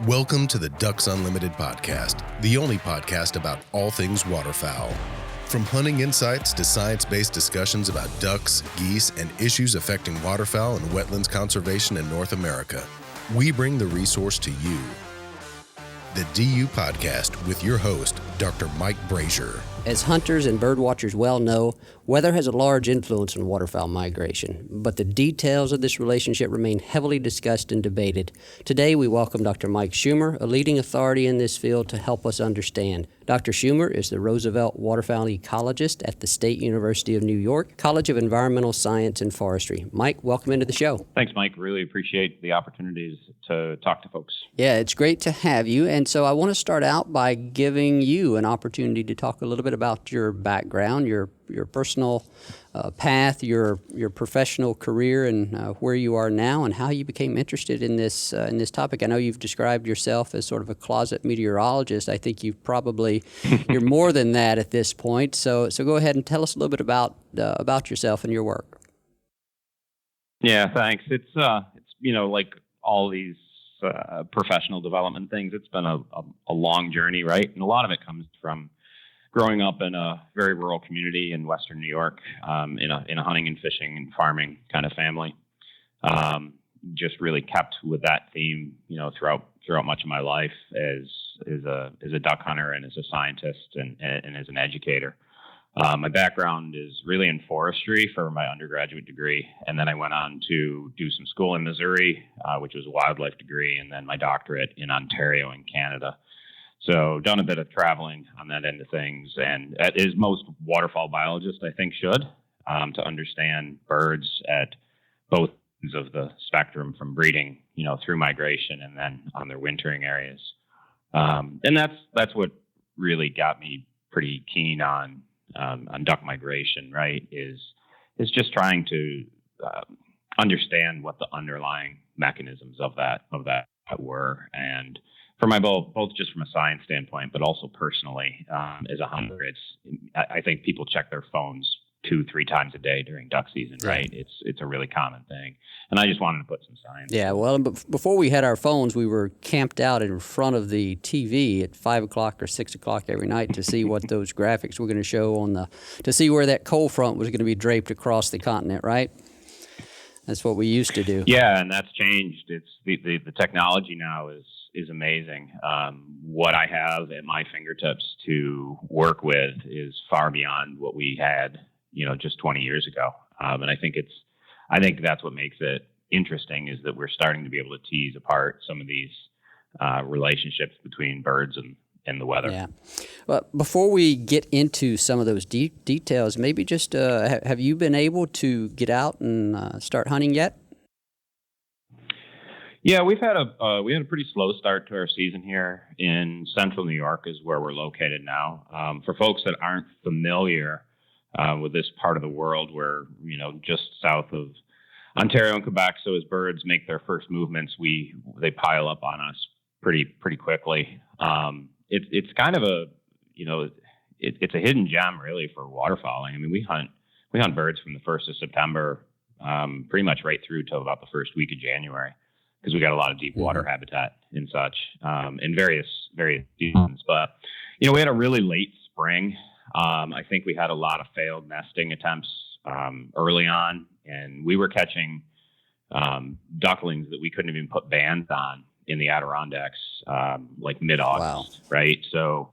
Welcome to the Ducks Unlimited podcast, the only podcast about all things waterfowl. From hunting insights to science-based discussions about ducks, geese, and issues affecting waterfowl and wetlands conservation in North America, we bring the resource to you. The DU Podcast with your host, Dr. Mike Brazier. As hunters and birdwatchers well know, weather has a large influence on waterfowl migration, but the details of this relationship remain heavily discussed and debated. Today, we welcome Dr. Mike Schumer, a leading authority in this field, to help us understand. Dr. Schumer is the Roosevelt waterfowl ecologist at the State University of New York, College of Environmental Science and Forestry. Mike, welcome into the show. Thanks, Mike. Really appreciate the opportunities to talk to folks. Yeah, it's great to have you. And so I want to start out by giving you an opportunity to talk a little bit about your background, your personal path, your professional career, and where you are now, and how you became interested in this topic. I know you've described yourself as sort of a closet meteorologist. I think you're more than that at this point. So go ahead and tell us a little bit about yourself and your work. Yeah, thanks. It's like all these professional development things. It's been a long journey, right? And a lot of it comes from growing up in a very rural community in Western New York, in a hunting and fishing and farming kind of family. Just really kept with that theme, throughout much of my life as a duck hunter and as a scientist and as an educator. My background is really in forestry for my undergraduate degree, and then I went on to do some school in Missouri, which was a wildlife degree, and then my doctorate in Ontario in Canada. So done a bit of traveling on that end of things, and as most waterfowl biologists, I think, should, to understand birds at both ends of the spectrum, from breeding, through migration and then on their wintering areas. And that's what really got me pretty keen on duck migration, right? Is just trying to understand what the underlying mechanisms of that were. And for my both just from a science standpoint, but also personally, as a hunter, I think people check their phones 2-3 times a day during duck season, right? It's a really common thing. And I just wanted to put some science. Yeah, well, before we had our phones, we were camped out in front of the TV at 5 o'clock or 6 o'clock every night to see what those graphics were going to show to see where that cold front was going to be draped across the continent, right? That's what we used to do. Yeah, and that's changed. It's the technology now is amazing. What I have at my fingertips to work with is far beyond what we had, just 20 years ago. And I think that's what makes it interesting, is that we're starting to be able to tease apart some of these relationships between birds and the weather. Yeah. Well, before we get into some of those details, maybe just have you been able to get out and start hunting yet? Yeah, we had a pretty slow start to our season here in central New York, is where we're located now. For folks that aren't familiar with this part of the world, we're just south of Ontario and Quebec. So as birds make their first movements, they pile up on us pretty pretty It's kind of it's a hidden gem, really, for waterfowling. I mean, we hunt birds from the 1st of September, pretty much right through till about the first week of January, because we got a lot of deep water habitat and such, in various seasons. But we had a really late spring. I think we had a lot of failed nesting attempts early on, and we were catching ducklings that we couldn't even put bands on in the Adirondacks, like mid-August, right? So,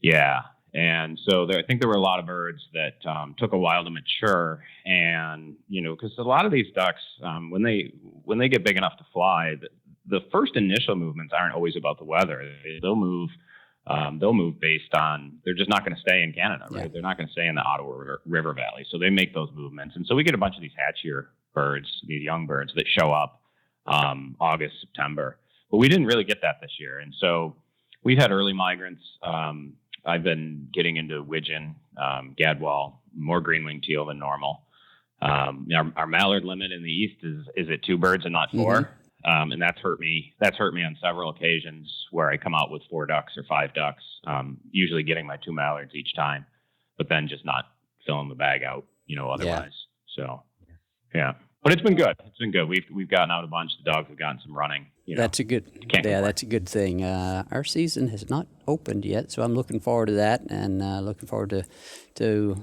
yeah. And so I think there were a lot of birds that took a while to mature. And, because a lot of these ducks, when they get big enough to fly, the first initial movements aren't always about the weather. They'll move based on, they're just not going to stay in Canada, right? Yeah. They're not going to stay in the Ottawa River Valley. So they make those movements. And so we get a bunch of these hatchier birds, these young birds that show up August, September. But we didn't really get that this year. And so we've had early migrants. I've been getting into widgeon, gadwall, more green-winged teal than normal. Our mallard limit in the east is at 2 birds and not 4. And that's hurt me on several occasions where I come out with 4 ducks or 5 ducks, usually getting my 2 mallards each time, but then just not filling the bag out, otherwise. Yeah. So, yeah. But it's been good. It's been good. We've gotten out a bunch. The dogs have gotten some running. That's a good. That's a good thing. Our season has not opened yet, so I'm looking forward to that, and looking forward to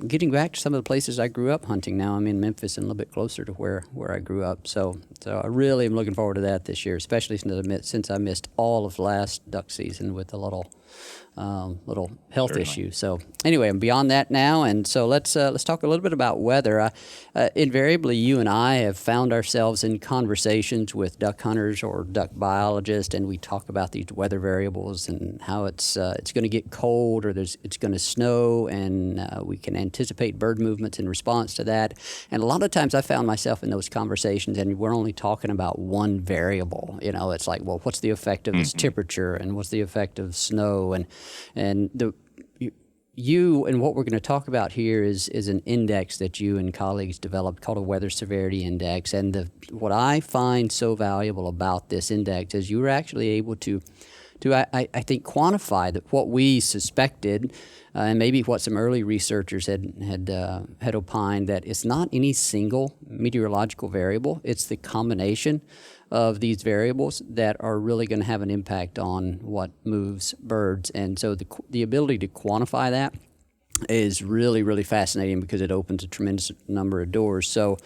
getting back to some of the places I grew up hunting. Now I'm in Memphis and a little bit closer to where I grew up. So I really am looking forward to that this year, especially since I missed all of last duck season with a little health issue. So anyway, I'm beyond that now, and so let's talk a little bit about weather. Invariably, you and I have found ourselves in conversations with duck hunters or duck biologists, and we talk about these weather variables and how it's going to get cold or it's going to snow, and we can anticipate bird movements in response to that. And a lot of times, I found myself in those conversations, and we're only talking about one variable. It's like, well, what's the effect of this temperature, and what's the effect of snow, and what we're going to talk about here is an index that you and colleagues developed called a weather severity index. And what I find so valuable about this index is you were actually able to I think quantify that what we suspected, and maybe what some early researchers had opined, that it's not any single meteorological variable. It's the combination of these variables that are really going to have an impact on what moves birds. And so the ability to quantify that is really, really fascinating because it opens a tremendous number of doors. So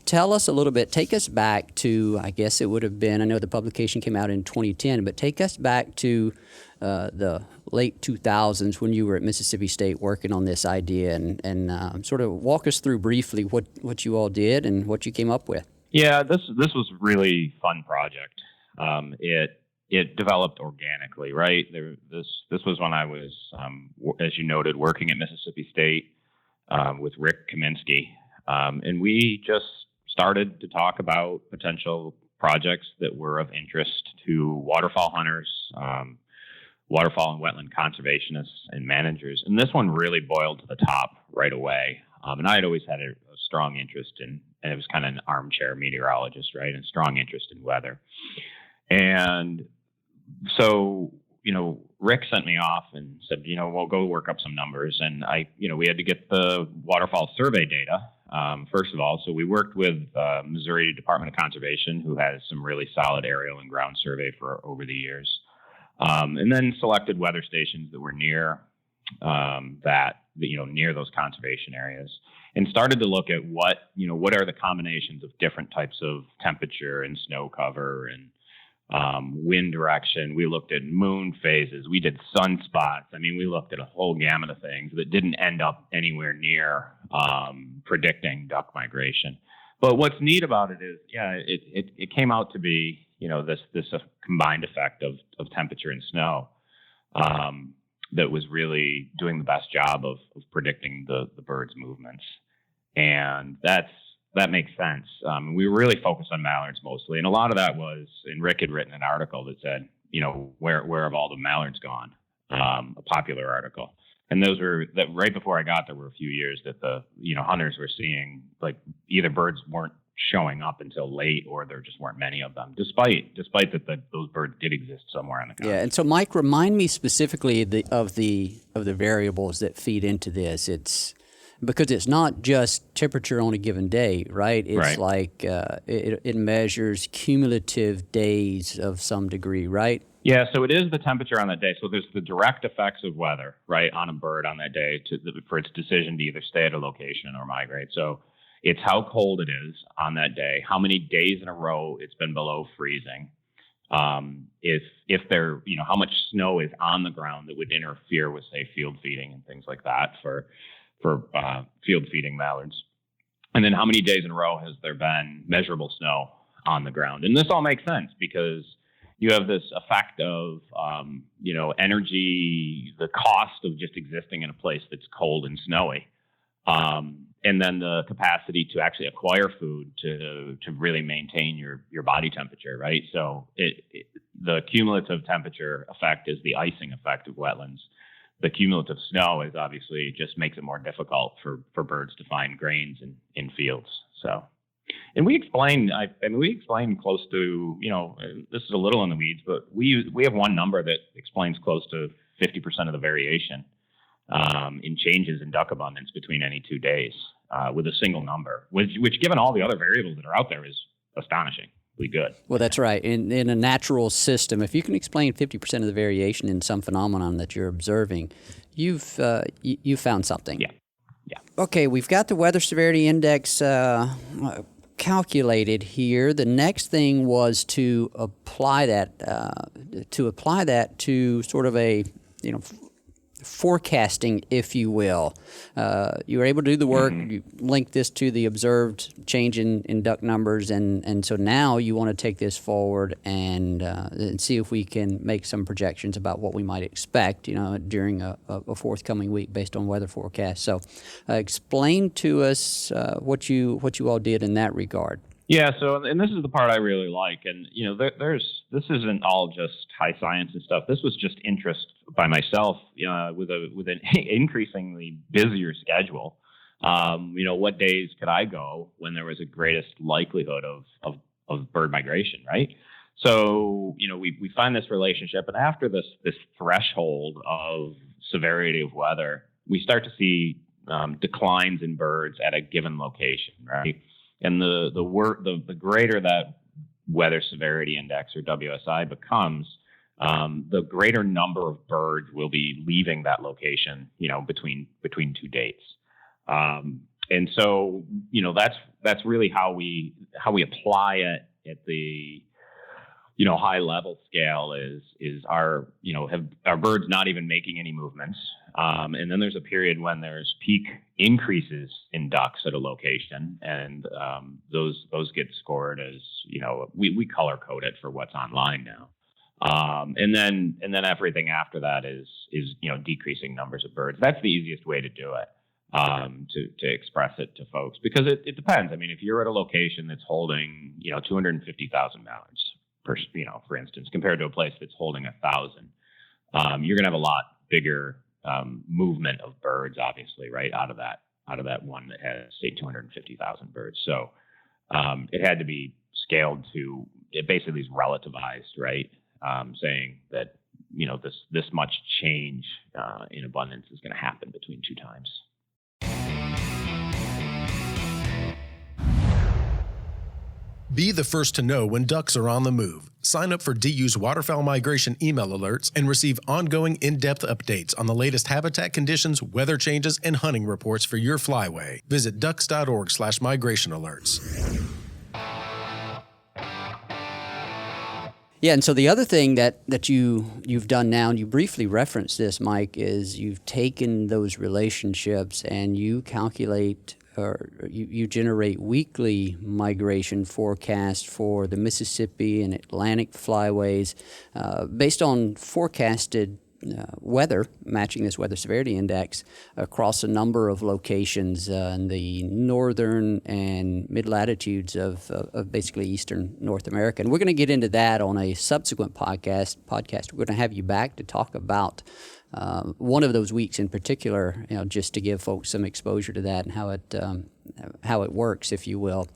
tell us a little bit, take us back to, I guess it would have been, I know the publication came out in 2010, but take us back to the late 2000s when you were at Mississippi State working on this idea, and sort of walk us through briefly what you all did and what you came up with. Yeah, this was a really fun project. It developed organically, right? This was when I was, as you noted, working at Mississippi State with Rick Kaminsky, and we just started to talk about potential projects that were of interest to waterfowl hunters, waterfowl and wetland conservationists and managers. And this one really boiled to the top right away. And I had always had a strong interest in, and it was kind of an armchair meteorologist, right? And strong interest in weather. And so, Rick sent me off and said, we'll go work up some numbers. And we had to get the waterfowl survey data, first of all. So we worked with Missouri Department of Conservation, who has some really solid aerial and ground survey for over the years. And then selected weather stations that were near near those conservation areas, and started to look at what are the combinations of different types of temperature and snow cover and wind direction. We looked at moon phases. We did sunspots. We looked at a whole gamut of things that didn't end up anywhere near predicting duck migration. But what's neat about it is, it came out to be, this combined effect of temperature and snow that was really doing the best job of predicting the birds' movements. And that makes sense. We were really focused on mallards mostly. And a lot of that was, and Rick had written an article that said, where have all the mallards gone? A popular article. And those were that right before I got there were a few years that the, hunters were seeing like either birds weren't showing up until late, or there just weren't many of them, despite that those birds did exist somewhere on the continent. Yeah, and so Mike, remind me specifically of the variables that feed into this. It's because it's not just temperature on a given day, right? It's right. Like it measures cumulative days of some degree, right? Yeah, so it is the temperature on that day. So there's the direct effects of weather, right, on a bird on that day for its decision to either stay at a location or migrate. So it's how cold it is on that day, how many days in a row it's been below freezing, if there, how much snow is on the ground that would interfere with, say, field feeding and things like that for field feeding mallards, and then how many days in a row has there been measurable snow on the ground. And this all makes sense because you have this effect of, energy, the cost of just existing in a place that's cold and snowy. And then the capacity to actually acquire food to really maintain your body temperature, right? So the cumulative temperature effect is the icing effect of wetlands. The cumulative snow is obviously just makes it more difficult for birds to find grains in fields. So, and we explained close to, this is a little in the weeds, but we have one number that explains close to 50% of the variation in changes in duck abundance between any 2 days with a single number, which given all the other variables that are out there is astonishingly good. Well, that's right. In a natural system, if you can explain 50% of the variation in some phenomenon that you're observing, you've found something. Yeah. Okay, we've got the weather severity index calculated here. The next thing was to apply that to sort of a forecasting, if you will. You were able to do the work. Mm-hmm. You linked this to the observed change in duck numbers, and so now you want to take this forward and see if we can make some projections about what we might expect, during a forthcoming week based on weather forecasts. So, explain to us what you all did in that regard. Yeah, and this is the part I really like, and this isn't all just high science and stuff. This was just interest by myself, with an increasingly busier schedule. What days could I go when there was a greatest likelihood of bird migration, right? So we find this relationship, and after this threshold of severity of weather, we start to see declines in birds at a given location, right? And the greater that weather severity index or WSI becomes, the greater number of birds will be leaving that location, between 2 dates. And so, that's really how we apply it at the, high level scale is our birds not even making any movements. And then there's a period when there's peak increases in ducks at a location, and those get scored as, we color code it for what's online now. And then everything after that is decreasing numbers of birds. That's the easiest way to do it, to express it to folks, because it depends. I mean, if you're at a location that's holding 250,000 mallards for instance, compared to a place that's holding 1,000, you're gonna have a lot bigger movement of birds, obviously, right, out of that one that has, say, 250,000 birds. So it had to be scaled to, it basically is relativized, right? Saying that this much change in abundance is going to happen between 2 times. Be the first to know when ducks are on the move. Sign up for DU's waterfowl migration email alerts and receive ongoing in-depth updates on the latest habitat conditions, weather changes, and hunting reports for your flyway. Visit ducks.org/migration alerts. Yeah, and so the other thing that you've done now, and you briefly referenced this, Mike, is you've taken those relationships and you calculate or you generate weekly migration forecasts for the Mississippi and Atlantic flyways based on forecasted weather, matching this weather severity index across a number of locations in the northern and mid-latitudes of basically eastern North America. And we're going to get into that on a subsequent podcast. We're going to have you back to talk about one of those weeks in particular, just to give folks some exposure to that and how it works, if you will.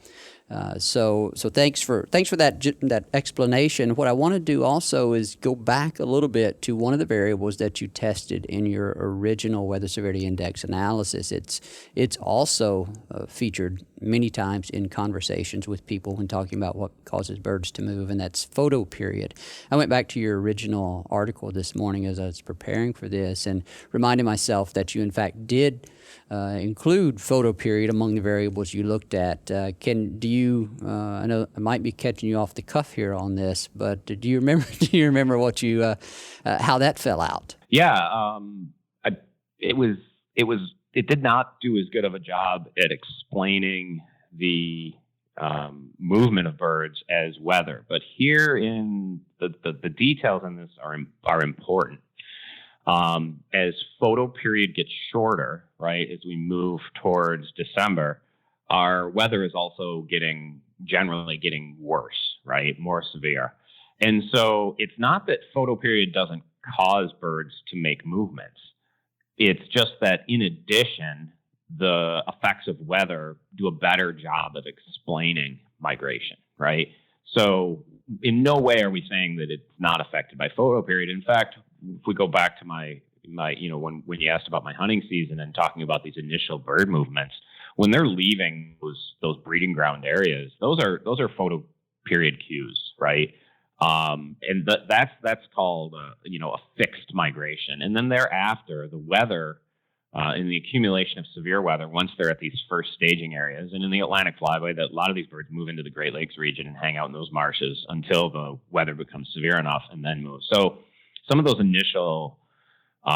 So thanks for that explanation. What I want to do also is go back a little bit to one of the variables that you tested in your original weather severity index analysis. It's also featured many times in conversations with people when talking about what causes birds to move, and that's photo period. I went back to your original article this morning as I was preparing for this and reminded myself that you in fact did include photo period among the variables you looked at. I know I might be catching you off the cuff here on this, but do you remember what how that fell out? Yeah, it did not do as good of a job at explaining the movement of birds as weather, but here in the details in this are important. As photo period gets shorter, right, as we move towards December, our weather is also generally getting worse, right, more severe. And so it's not that photo period doesn't cause birds to make movements. It's just that in addition, the effects of weather do a better job of explaining migration, right? So in no way are we saying that it's not affected by photo period. In fact, if we go back to my when you asked about my hunting season and talking about these initial bird movements, when they're leaving those breeding ground areas, those are photo period cues, right? And that's called a fixed migration. And then thereafter, the weather and the accumulation of severe weather, once they're at these first staging areas, and in the Atlantic flyway, that a lot of these birds move into the Great Lakes region and hang out in those marshes until the weather becomes severe enough and then move. So some of those initial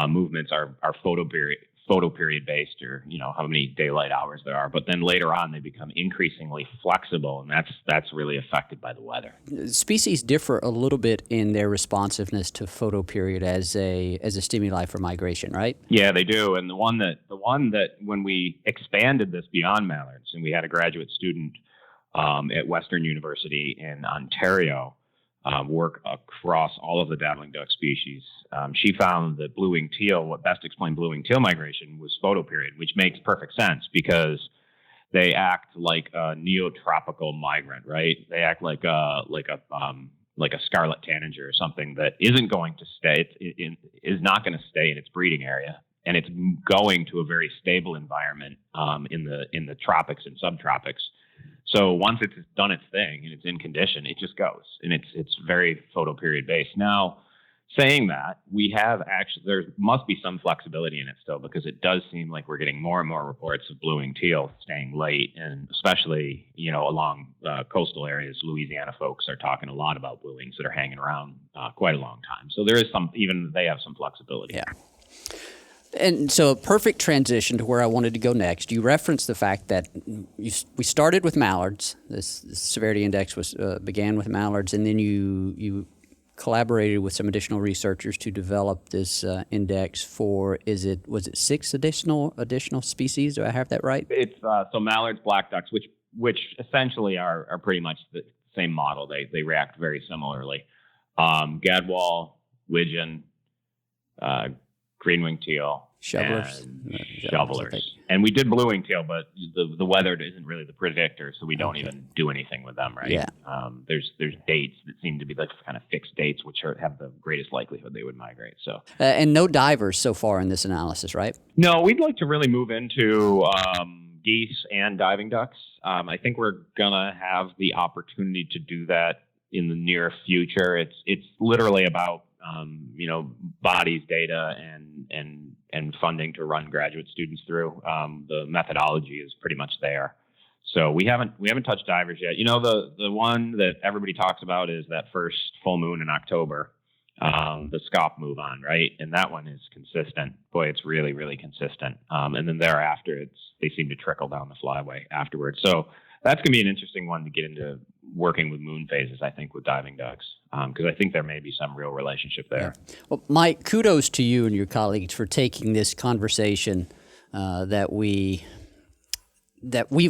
movements are photo period based, or how many daylight hours there are, but then later on they become increasingly flexible, and that's really affected by the weather. Species differ a little bit in their responsiveness to photo period as a stimuli for migration, right? Yeah, they do. And the one that when we expanded this beyond mallards, and we had a graduate student at Western University in Ontario work across all of the dabbling duck species. She found that blue-winged teal, what best explained blue-winged teal migration, was photoperiod, which makes perfect sense because they act like a neotropical migrant, right? They act like a scarlet tanager or something that isn't going to stay. It is not going to stay in its breeding area, and it's going to a very stable environment in the tropics and subtropics. So once it's done its thing and it's in condition, it just goes, and it's very photoperiod based. Now, saying that, there must be some flexibility in it still, because it does seem like we're getting more and more reports of blue-winged teal staying late, and especially along coastal areas. Louisiana folks are talking a lot about blue-wings that are hanging around quite a long time. So there is they have some flexibility. Yeah. And so a perfect transition to where I wanted to go next. You referenced the fact that we started with mallards. This severity index began with mallards, and then you collaborated with some additional researchers to develop this index for, was it 6 additional species? Do I have that right? It's so mallards, black ducks, which essentially are pretty much the same model. They react very similarly. Gadwall, widgeon, green-winged teal, shovelers. And we did blue-winged teal, but the weather isn't really the predictor, so we don't even do anything with them, right? Yeah. There's dates that seem to be like kind of fixed dates, which have the greatest likelihood they would migrate. So and no divers so far in this analysis, right? No, we'd like to really move into geese and diving ducks. I think we're gonna have the opportunity to do that in the near future. It's literally about bodies, data, and funding to run graduate students through. The methodology is pretty much there. So we haven't touched divers yet. The one that everybody talks about is that first full moon in October, the SCOP move on, right? And that one is consistent. Boy, it's really, really consistent. And then thereafter, they seem to trickle down the flyway afterwards. So that's going to be an interesting one to get into working with moon phases, I think, with diving ducks, because I think there may be some real relationship there. Yeah. Well, Mike, kudos to you and your colleagues for taking this conversation that we've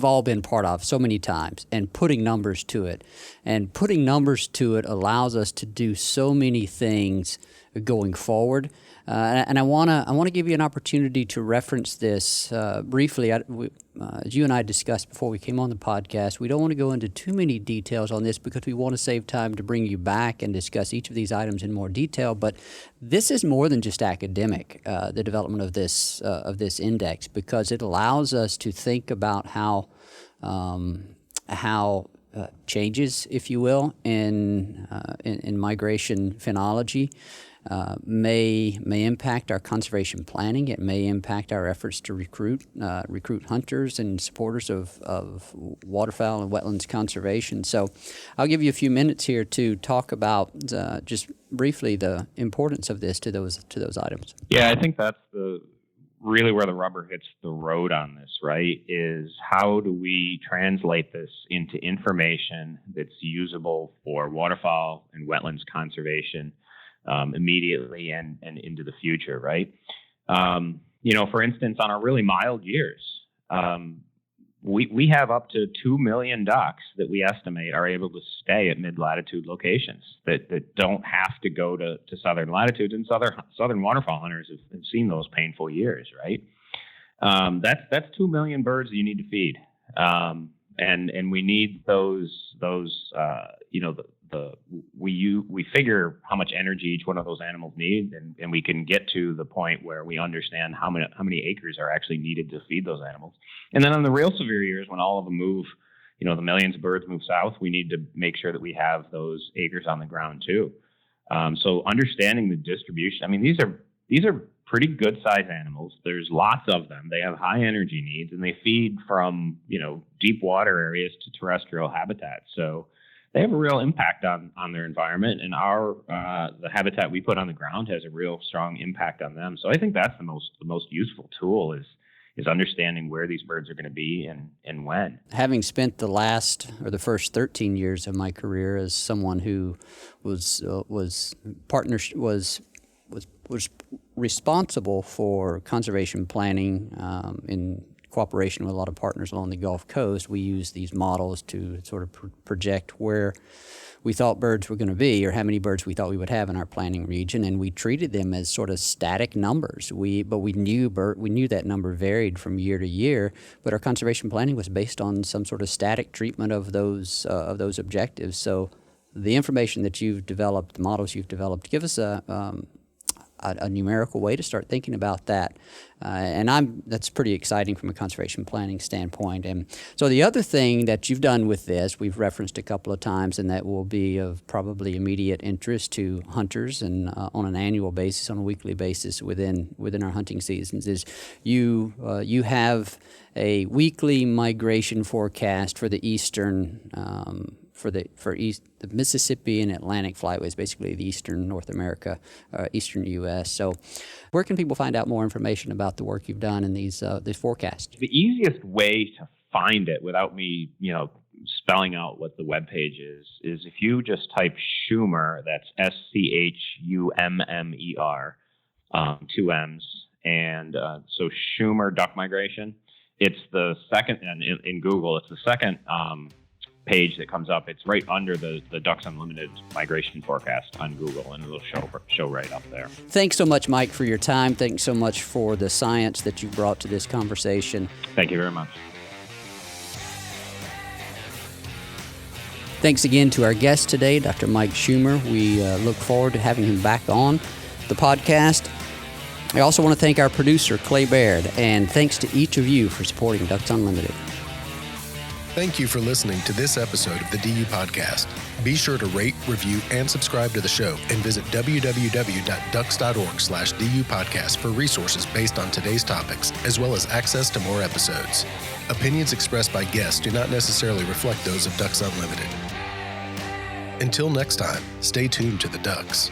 all been part of so many times and putting numbers to it. And putting numbers to it allows us to do so many things going forward. And I want to give you an opportunity to reference this briefly. As you and I discussed before we came on the podcast, we don't want to go into too many details on this because we want to save time to bring you back and discuss each of these items in more detail. But this is more than just academic, the development of this index, because it allows us to think about how changes, if you will, in migration phenology may impact our conservation planning. It may impact our efforts to recruit hunters and supporters of waterfowl and wetlands conservation. So I'll give you a few minutes here to talk about just briefly the importance of this to those items. Yeah, I think that's really where the rubber hits the road on this, right? Is how do we translate this into information that's usable for waterfowl and wetlands conservation immediately and into the future, right? For instance, on our really mild years, we have up to 2 million ducks that we estimate are able to stay at mid-latitude locations that don't have to go to southern latitudes, and southern waterfowl hunters have seen those painful years, right? That's 2 million birds that you need to feed. And we need those we figure how much energy each one of those animals need, and we can get to the point where we understand how many acres are actually needed to feed those animals. And then on the real severe years, when all of them move, the millions of birds move south, we need to make sure that we have those acres on the ground too. So understanding the distribution. I mean, these are pretty good sized animals. There's lots of them. They have high energy needs, and they feed from, deep water areas to terrestrial habitats. So they have a real impact on their environment, and the habitat we put on the ground has a real strong impact on them. So I think that's the most useful tool is understanding where these birds are going to be and when. Having spent the first 13 years of my career as someone who was responsible for conservation planning in cooperation with a lot of partners along the Gulf Coast, we used these models to sort of project where we thought birds were going to be, or how many birds we thought we would have in our planning region, and we treated them as sort of static numbers. But we knew that number varied from year to year, but our conservation planning was based on some sort of static treatment of those objectives. So the information that you've developed, the models you've developed, give us a numerical way to start thinking about that. And that's pretty exciting from a conservation planning standpoint. And so the other thing that you've done with this, we've referenced a couple of times, and that will be of probably immediate interest to hunters and on an annual basis, on a weekly basis within our hunting seasons, is you have a weekly migration forecast for the eastern the Mississippi and Atlantic flyways, basically the eastern North America, eastern U.S. So where can people find out more information about the work you've done in these forecasts? The easiest way to find it without me, spelling out what the webpage is if you just type Schumer, that's SCHUMMER, 2 M's, and so Schumer duck migration. It's the second, and in Google, it's the second page that comes up. It's right under the Ducks Unlimited migration forecast on Google, and it'll show right up there. Thanks so much, Mike, for your time. Thanks so much for the science that you brought to this conversation. Thank you very much. Thanks again to our guest today, Dr. Mike Schumer. We look forward to having him back on the podcast. I also want to thank our producer, Clay Baird, and thanks to each of you for supporting Ducks Unlimited. Thank you for listening to this episode of the DU Podcast. Be sure to rate, review, and subscribe to the show, and visit www.ducks.org/DU Podcast for resources based on today's topics, as well as access to more episodes. Opinions expressed by guests do not necessarily reflect those of Ducks Unlimited. Until next time, stay tuned to the Ducks.